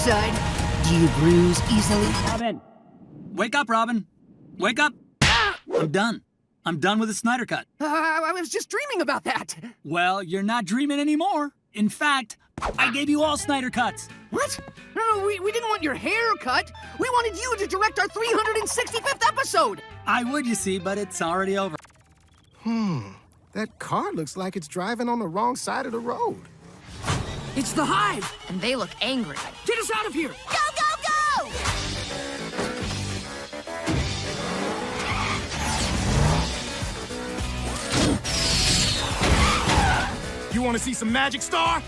side. Do you bruise easily? Robin! Wake up, Robin! Wake up! I'm done. I'm done with the Snyder Cut. I was just dreaming about that. Well, you're not dreaming anymore. In fact, I gave you all Snyder Cuts. What? No, we didn't want your hair cut. We wanted you to direct our 365th episode. I would, you see, but it's already over. That car looks like it's driving on the wrong side of the road. It's the Hive. And they look angry. Get us out of here. Go, go, go! You want to see some magic, Star?